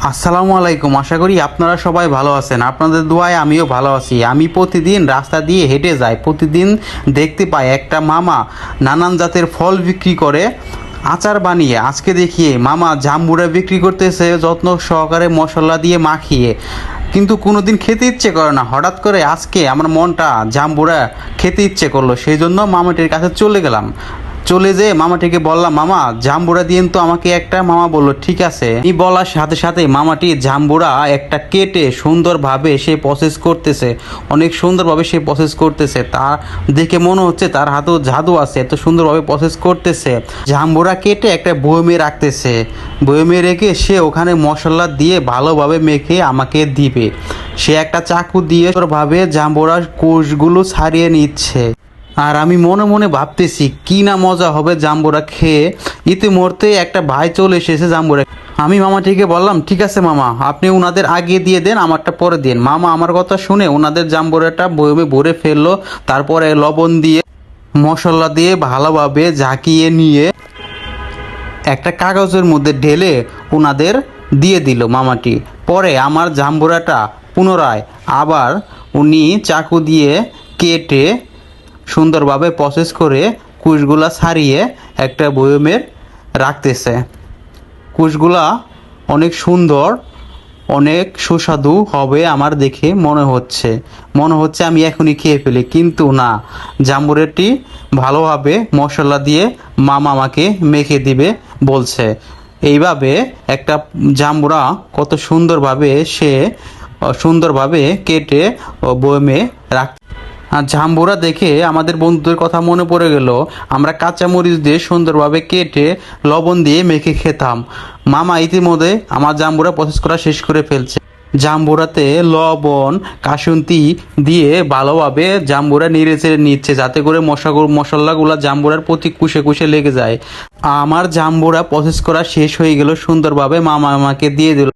আসসালামু আলাইকুম। আশা করি আপনারা সবাই ভালো আছেন। আপনাদের দোয়ায় আমিও ভালো আছি। আমি প্রতিদিন রাস্তা দিয়ে হেঁটে যাই, প্রতিদিন দেখতে পাই একটা মামা নানান জাতের ফল বিক্রি করে আচার বানিয়ে। আজকে দেখি মামা জাম্বুরা বিক্রি করতেছে যত্ন সহকারে মশলা দিয়ে মাখিয়ে, কিন্তু কোনোদিন খেতে ইচ্ছে করে না। হঠাৎ করে আজকে আমার মনটা জাম্বুরা খেতে ইচ্ছে করলো, সেই জন্য মামাটির কাছে চলে গেলাম। চলে যেয়ে মামাটিকে বললাম, মামা জাম্বুরা দিন তো আমাকে একটা। মামা বলল ঠিক আছে। এই বলার সাথে সাথে মামাটি জাম্বুরা একটা কেটে সুন্দরভাবে সে প্রসেস করতেছে, অনেক সুন্দরভাবে সে প্রসেস করতেছে। তার দেখে মনে হচ্ছে তার হাতেও জাদু আছে, এত সুন্দরভাবে প্রসেস করতেছে। জাম্বুরা কেটে একটা বয়মে রাখতেছে, বয়মে রেখে সে ওখানে মশলা দিয়ে ভালোভাবে মেখে আমাকে দিবে। সে একটা চাকু দিয়ে ভাবে জাম্বুরার কোষগুলো ছাড়িয়ে নিচ্ছে, আর আমি মনে মনে ভাবতেছি কি না মজা হবে জাম্বুরা খেয়ে। ইতিমধ্যে একটা ভাই চলে এসেছে জাম্বুরা। আমি মামাটিকে বললাম, ঠিক আছে মামা, আপনি ওনাদের আগে দিয়ে দেন, আমারটা পরে দিন। মামা আমার কথা শুনে ওনাদের জাম্বুরাটা বয়মে ভরে ফেললো। তারপরে লবণ দিয়ে মশলা দিয়ে ভালোভাবে ঝাঁকিয়ে নিয়ে একটা কাগজের মধ্যে ঢেলে ওনাদের দিয়ে দিল মামাটি। পরে আমার জাম্বুরাটা পুনরায় আবার উনি চাকু দিয়ে কেটে সুন্দরভাবে প্রসেস করে কুশগুলা ছাড়িয়ে একটা বয়মের রাখতেছে। কুশগুলা অনেক সুন্দর, অনেক সুস্বাদু হবে আমার দেখে মনে হচ্ছে আমি এখনই খেয়ে ফেলি, কিন্তু না, জাম্বুরাটি ভালোভাবে মশলা দিয়ে মামা আমাকে মেখে দিবে বলছে। এইভাবে একটা জাম্বুরা কত সুন্দরভাবে কেটে বয়মে রাখ। আর জাম্বুরা দেখে আমাদের বন্ধুদের কথা মনে পড়ে গেল। আমরা কাঁচামরিচ দিয়ে সুন্দরভাবে কেটে লবণ দিয়ে মেখে খেতাম। মামা ইতিমধ্যে আমার জাম্বুরা প্রসেস করা শেষ করে ফেলছে। জাম্বুরাতে লবণ কাসুন্দি দিয়ে ভালোভাবে জাম্বুরা নেড়ে চেড়ে নিচ্ছে, যাতে করে মশলাগুলো জাম্বুরার প্রতি কুশে কুশে লেগে যায়। আমার জাম্বুরা প্রসেস করা শেষ হয়ে গেল সুন্দরভাবে। মামা আমাকে দিয়ে দিল।